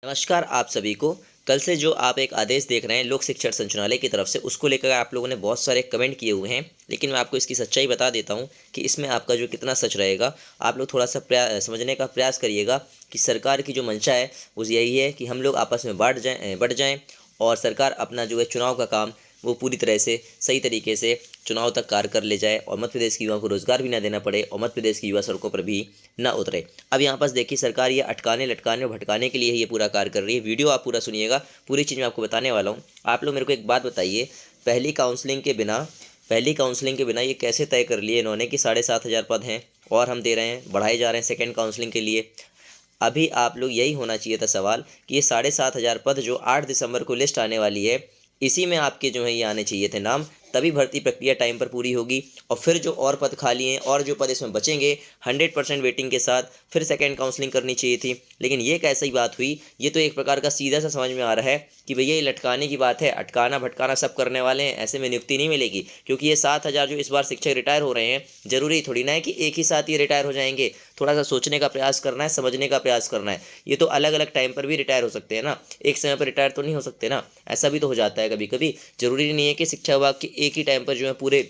नमस्कार आप सभी को। कल से जो आप एक आदेश देख रहे हैं लोक शिक्षण संचालनालय की तरफ से, उसको लेकर आप लोगों ने बहुत सारे कमेंट किए हुए हैं। लेकिन मैं आपको इसकी सच्चाई बता देता हूं कि इसमें आपका जो कितना सच रहेगा। आप लोग थोड़ा सा समझने का प्रयास करिएगा कि सरकार की जो मंशा है वो यही है कि हम लोग आपस में बढ़ जाएं और सरकार अपना जो है चुनाव का काम वो पूरी तरह से सही तरीके से चुनाव तक कार्य कर ले जाए और मध्य प्रदेश के युवाओं को रोजगार भी ना देना पड़े और मध्य प्रदेश के युवा सड़कों पर भी ना उतरे। अब यहाँ पास देखिए, सरकार ये अटकाने लटकाने और भटकाने के लिए ये पूरा कार्य कर रही है। वीडियो आप पूरा सुनिएगा, पूरी चीज़ मैं आपको बताने वाला हूँ। आप लोग मेरे को एक बात बताइए, पहली काउंसलिंग के बिना ये कैसे तय कर लिए इन्होंने कि 7,500 पद हैं और हम दे रहे हैं, बढ़ाए जा रहे हैं सेकेंड काउंसलिंग के लिए। अभी आप लोग यही होना चाहिए था सवाल कि ये 7,500 पद जो 8 दिसंबर को लिस्ट आने वाली है, इसी में आपके जो है ये आने चाहिए थे नाम, तभी भर्ती प्रक्रिया टाइम पर पूरी होगी। और फिर जो और पद खाली हैं और जो पद इसमें बचेंगे 100% वेटिंग के साथ फिर सेकेंड काउंसलिंग करनी चाहिए थी। लेकिन ये कैसी बात हुई? ये तो एक प्रकार का सीधा सा समझ में आ रहा है कि भैया ये लटकाने की बात है, अटकाना भटकाना सब करने वाले हैं, ऐसे में नियुक्ति नहीं मिलेगी। क्योंकि ये 7,000 जो इस बार शिक्षक रिटायर हो रहे हैं, जरूरी थोड़ी ना है कि एक ही साथ ये रिटायर हो जाएंगे। थोड़ा सा सोचने का प्रयास करना है, समझने का प्रयास करना है। ये तो अलग अलग टाइम पर भी रिटायर हो सकते हैं ना, एक समय पर रिटायर तो नहीं हो सकते ना। ऐसा भी तो हो जाता है कभी कभी। जरूरी नहीं है कि शिक्षा विभाग के एक ही टाइम पर जो है पूरे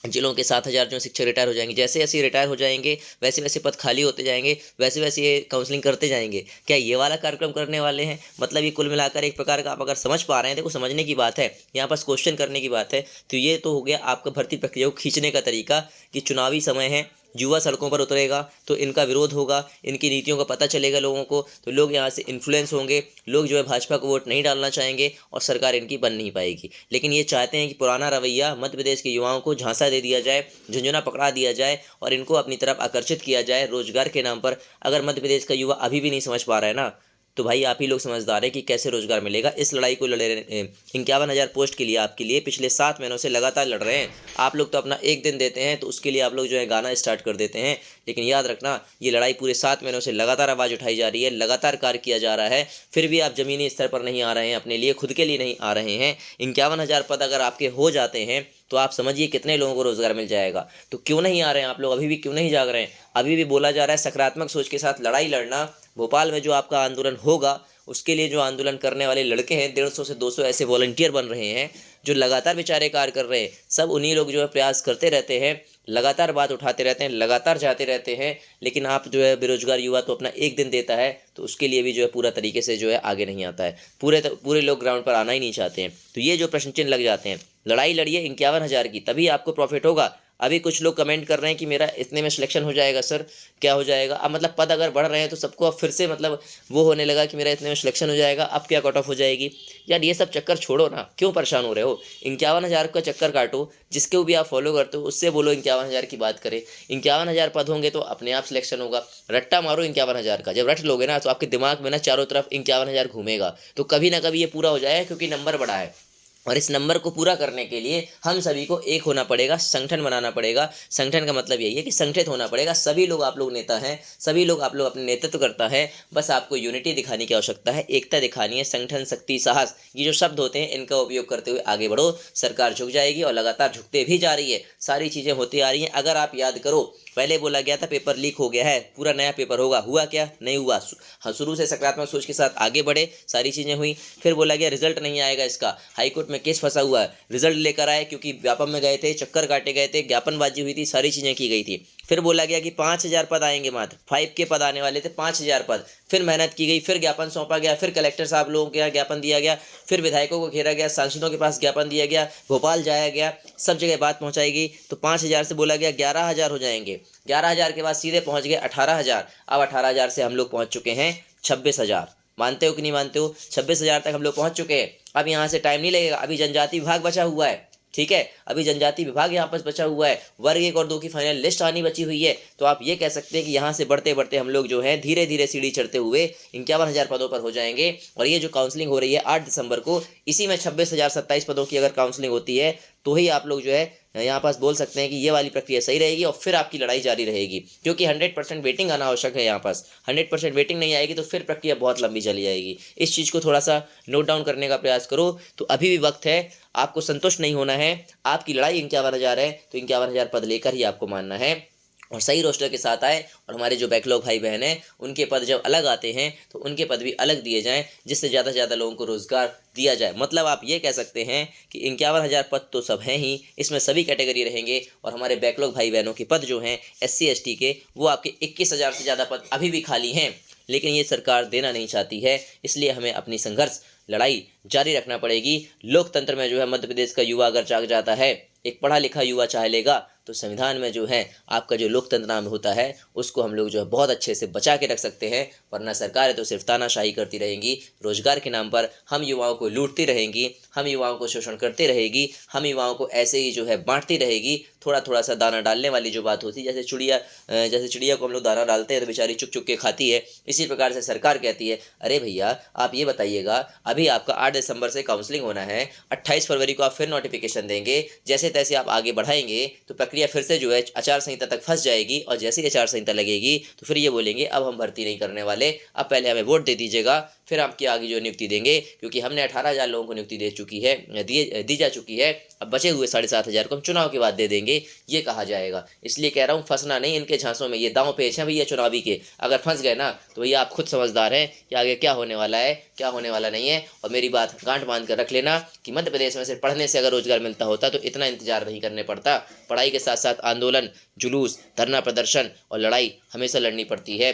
जिलों के 7,000 जो शिक्षक रिटायर हो जाएंगे। जैसे जैसे रिटायर हो जाएंगे वैसे वैसे पद खाली होते जाएंगे, वैसे वैसे ये काउंसलिंग करते जाएंगे। क्या ये वाला कार्यक्रम करने वाले हैं? मतलब ये कुल मिलाकर एक प्रकार का आप अगर समझ पा रहे हैं, देखो समझने की बात है, यहाँ पास क्वेश्चन करने की बात है। तो ये तो हो गया आपका भर्ती प्रक्रिया को खींचने का तरीका कि चुनावी समय है, युवा सड़कों पर उतरेगा तो इनका विरोध होगा, इनकी नीतियों का पता चलेगा लोगों को, तो लोग यहाँ से इन्फ्लुएंस होंगे, लोग जो है भाजपा को वोट नहीं डालना चाहेंगे और सरकार इनकी बन नहीं पाएगी। लेकिन ये चाहते हैं कि पुराना रवैया मध्य प्रदेश के युवाओं को झांसा दे दिया जाए, झुंझुना पकड़ा दिया जाए और इनको अपनी तरफ आकर्षित किया जाए रोजगार के नाम पर। अगर मध्य प्रदेश का युवा अभी भी नहीं समझ पा रहा है ना, तो भाई आप ही लोग समझदार हैं कि कैसे रोजगार मिलेगा। इस लड़ाई को लड़े 51,000 पोस्ट के लिए आपके लिए पिछले 7 महीनों से लगातार लड़ रहे हैं। आप लोग तो अपना एक दिन देते हैं तो उसके लिए आप लोग जो है गाना स्टार्ट कर देते हैं। लेकिन याद रखना, ये लड़ाई पूरे 7 महीनों से लगातार आवाज़ उठाई जा रही है, लगातार कार्य किया जा रहा है, फिर भी आप जमीनी स्तर पर नहीं आ रहे हैं, अपने लिए खुद के लिए नहीं आ रहे हैं। 51,000 पद अगर आपके हो जाते हैं तो आप समझिए कितने लोगों को रोजगार मिल जाएगा। तो क्यों नहीं आ रहे हैं आप लोग? अभी भी क्यों नहीं जाग रहे हैं? अभी भी बोला जा रहा है सकारात्मक सोच के साथ लड़ाई लड़ना। भोपाल में जो आपका आंदोलन होगा उसके लिए जो आंदोलन करने वाले लड़के हैं, 150 से 200 ऐसे वॉलंटियर बन रहे हैं जो लगातार बेचारे कार्य कर रहे हैं। सब उन्हीं लोग जो है प्रयास करते रहते हैं, लगातार बात उठाते रहते हैं, लगातार जाते रहते हैं। लेकिन आप जो है बेरोजगार युवा तो अपना एक दिन देता है तो उसके लिए भी जो है पूरा तरीके से जो है आगे नहीं आता है। पूरे लोग ग्राउंड पर आना ही नहीं चाहते हैं। तो ये जो प्रश्न चिन्ह लग जाते हैं, लड़ाई लड़िए 51,000 की, तभी आपको प्रॉफिट होगा। अभी कुछ लोग कमेंट कर रहे हैं कि मेरा इतने में सिलेक्शन हो जाएगा। सर क्या हो जाएगा? अब मतलब पद अगर बढ़ रहे हैं तो सबको अब फिर से मतलब वो होने लगा कि मेरा इतने में सिलेक्शन हो जाएगा, अब क्या कट ऑफ हो जाएगी। यार ये सब चक्कर छोड़ो ना, क्यों परेशान हो रहे हो? 51,000 का चक्कर काटो, जिसको भी आप फॉलो करते हो उससे बोलो 51,000 की बात करें। 51,000 पद होंगे तो अपने आप सिलेक्शन होगा। रट्टा मारो 51,000 का, जब रट लोगे ना तो आपके दिमाग में ना चारों तरफ 51,000 घूमेगा, तो कभी ना कभी ये पूरा हो जाएगा, क्योंकि नंबर बड़ा है। और इस नंबर को पूरा करने के लिए हम सभी को एक होना पड़ेगा, संगठन बनाना पड़ेगा। संगठन का मतलब यही है कि संगठित होना पड़ेगा। सभी लोग आप लोग नेता हैं, सभी लोग आप लोग अपने नेतृत्व करता है। बस आपको यूनिटी दिखाने की आवश्यकता है, एकता दिखानी है। संगठन, शक्ति, साहस, ये जो शब्द होते हैं इनका उपयोग करते हुए आगे बढ़ो। सरकार झुक जाएगी और लगातार झुकते भी जा रही है। सारी चीज़ें होती आ रही हैं। अगर आप याद करो, पहले बोला गया था पेपर लीक हो गया है, पूरा नया पेपर होगा, हुआ क्या? नहीं हुआ। हाँ, शुरू से सकारात्मक सोच के साथ आगे बढ़े, सारी चीज़ें हुई। फिर बोला गया रिजल्ट नहीं आएगा इसका, हाईकोर्ट में केस फंसा हुआ है, रिजल्ट लेकर आए, क्योंकि व्यापम में गए थे, चक्कर काटे गए थे, ज्ञापनबाजी हुई थी, सारी चीज़ें की गई थी। फिर बोला गया कि 5,000 पद आएंगे, मात्र 5 के पद आने वाले थे, 5,000 पद। फिर मेहनत की गई, फिर ज्ञापन सौंपा गया, फिर कलेक्टर साहब लोगों के यहाँ ज्ञापन दिया गया, फिर विधायकों को घेरा गया, सांसदों के पास ज्ञापन दिया गया, भोपाल जाया गया, सब जगह बात पहुंचाई गई। तो 5,000 से बोला गया 11,000 हो जाएंगे। 11,000 के बाद सीधे पहुंच गए 18,000। अब 18,000 से हम लोग पहुंच चुके हैं 26,000। मानते हो कि नहीं मानते हो? 26,000 तक हम लोग पहुंच चुके हैं। अब यहाँ से टाइम नहीं लगेगा, अभी जनजाति विभाग बचा हुआ है। ठीक है, अभी जनजाति विभाग यहाँ पर बचा हुआ है, वर्ग 1 और 2 की फाइनल लिस्ट आनी बची हुई है। तो आप ये कह सकते हैं कि यहाँ से बढ़ते बढ़ते हम लोग जो है धीरे धीरे सीढ़ी चढ़ते हुए 51,000 पदों पर हो जाएंगे। और ये जो काउंसलिंग हो रही है 8 दिसंबर को, इसी में 26,027 पदों की अगर काउंसलिंग होती है तो ही आप लोग जो है यहाँ पास बोल सकते हैं कि ये वाली प्रक्रिया सही रहेगी और फिर आपकी लड़ाई जारी रहेगी। क्योंकि 100% वेटिंग आना आवश्यक है। यहाँ पास 100% वेटिंग नहीं आएगी तो फिर प्रक्रिया बहुत लंबी चली जाएगी। इस चीज़ को थोड़ा सा नोट डाउन करने का प्रयास करो। तो अभी भी वक्त है, आपको संतुष्ट नहीं होना है। आपकी लड़ाई 51,000 है तो 51,000 पद लेकर ही आपको मानना है। और सही रोस्टर के साथ आए, और हमारे जो बैकलॉग भाई बहन हैं उनके पद जब अलग आते हैं तो उनके पद भी अलग दिए जाएं, जिससे ज़्यादा से ज़्यादा लोगों को रोज़गार दिया जाए। मतलब आप ये कह सकते हैं कि 51,000 पद तो सब हैं ही, इसमें सभी कैटेगरी रहेंगे, और हमारे बैकलॉग भाई बहनों के पद जो हैं SC ST के, वो आपके 21,000 से ज़्यादा पद अभी भी खाली हैं, लेकिन ये सरकार देना नहीं चाहती है। इसलिए हमें अपनी संघर्ष लड़ाई जारी रखना पड़ेगी। लोकतंत्र में जो है मध्य प्रदेश का युवा अगर जाग जाता है, एक पढ़ा लिखा युवा चाह लेगा, तो संविधान में जो है आपका जो लोकतंत्र नाम होता है उसको हम लोग जो है बहुत अच्छे से बचा के रख सकते हैं। वरना सरकारें तो सिर्फ तानाशाही करती रहेंगी, रोजगार के नाम पर हम युवाओं को लूटती रहेंगी, हम युवाओं को शोषण करती रहेगी, हम युवाओं को ऐसे ही जो है बांटती रहेगी। थोड़ा थोड़ा सा दाना डालने वाली जो बात होती है, जैसे चिड़िया को हम लोग दाना डालते हैं तो बेचारी चुक चुक के खाती है, इसी प्रकार से सरकार कहती है अरे भैया आप ये बताइएगा, अभी आपका 8 दिसंबर से काउंसलिंग होना है, 28 फरवरी को आप फिर नोटिफिकेशन देंगे, जैसे तैसे आप आगे बढ़ाएंगे तो प्रक्रिया फिर से जो है आचार संहिता तक फंस जाएगी, और जैसे ही आचार संहिता लगेगी तो फिर ये बोलेंगे अब हम भर्ती नहीं करने वाले, अब पहले हमें वोट दे दीजिएगा, फिर आपकी आगे जो नियुक्ति देंगे, क्योंकि हमने 18,000 लोगों को नियुक्ति दे चुकी है, दी जा चुकी है, अब बचे हुए 7,500 को हम चुनाव के बाद दे देंगे, ये कहा जाएगा। इसलिए कह रहा हूँ फंसना नहीं इनके झांसों में, ये दांव पेच हैं भैया चुनावी के, अगर फंस गए ना तो भैया आप खुद समझदार हैं कि आगे क्या होने वाला है क्या होने वाला नहीं है। और मेरी बात गांठ बांध कर रख लेना कि मध्य प्रदेश में सिर्फ पढ़ने से अगर रोजगार मिलता होता तो इतना इंतजार नहीं करने पड़ता। पढ़ाई के साथ साथ आंदोलन, जुलूस, धरना प्रदर्शन और लड़ाई हमेशा लड़नी पड़ती है,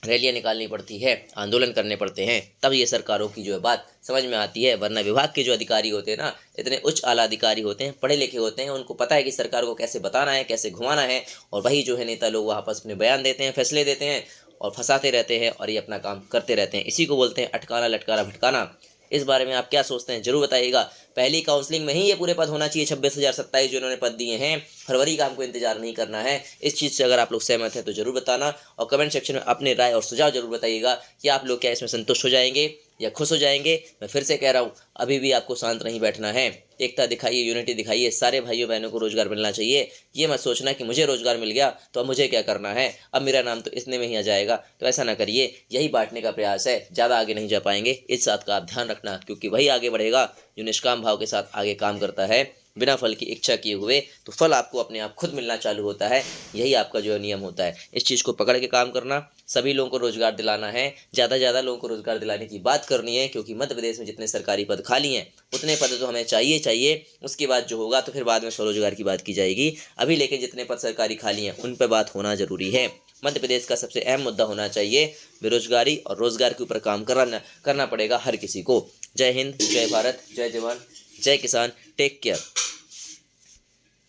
रैलियां निकालनी पड़ती है, आंदोलन करने पड़ते हैं, तब ये सरकारों की जो है बात समझ में आती है। वरना विभाग के जो अधिकारी होते हैं ना, इतने उच्च आला अधिकारी होते हैं, पढ़े लिखे होते हैं, उनको पता है कि सरकार को कैसे बताना है, कैसे घुमाना है, और वही जो है नेता लोग वहाँ पर अपने बयान देते हैं, फैसले देते हैं और फंसाते रहते हैं, और ये अपना काम करते रहते हैं। इसी को बोलते हैं अटकाना लटकाना भटकाना। इस बारे में आप क्या सोचते हैं जरूर बताइएगा। पहली काउंसलिंग में ही ये पूरे पद होना चाहिए, 26,027 जो इन्होंने पद दिए हैं, फरवरी का हमको इंतजार नहीं करना है। इस चीज़ से अगर आप लोग सहमत हैं तो जरूर बताना, और कमेंट सेक्शन में अपने राय और सुझाव जरूर बताइएगा कि आप लोग क्या इसमें संतुष्ट हो जाएंगे या खुश हो जाएंगे। मैं फिर से कह रहा हूँ अभी भी आपको शांत नहीं बैठना है, एकता दिखाइए, यूनिटी दिखाइए, सारे भाइयों बहनों को रोजगार मिलना चाहिए। ये मत सोचना कि मुझे रोजगार मिल गया तो अब मुझे क्या करना है, अब मेरा नाम तो इतने में ही आ जाएगा, तो ऐसा ना करिए। यही बांटने का प्रयास है, ज़्यादा आगे नहीं जा पाएंगे, इस बात का आप ध्यान रखना, क्योंकि वही आगे बढ़ेगा जो निष्काम भाव के साथ आगे काम करता है, बिना फल की इच्छा किए हुए। तो फल आपको अपने आप खुद मिलना चालू होता है, यही आपका जो नियम होता है। इस चीज़ को पकड़ के काम करना, सभी लोगों को रोजगार दिलाना है, ज़्यादा ज़्यादा लोगों को रोजगार दिलाने की बात करनी है, क्योंकि मध्य प्रदेश में जितने सरकारी पद खाली हैं उतने पद तो हमें चाहिए। उसके बाद जो होगा तो फिर बाद में स्वरोजगार की बात की जाएगी। अभी लेकिन जितने पद सरकारी खाली हैं उन पर बात होना जरूरी है। मध्य प्रदेश का सबसे अहम मुद्दा होना चाहिए बेरोजगारी, और रोजगार के ऊपर काम करना पड़ेगा हर किसी को। जय हिंद, जय भारत, जय जवान, जय किसान, टेक केयर।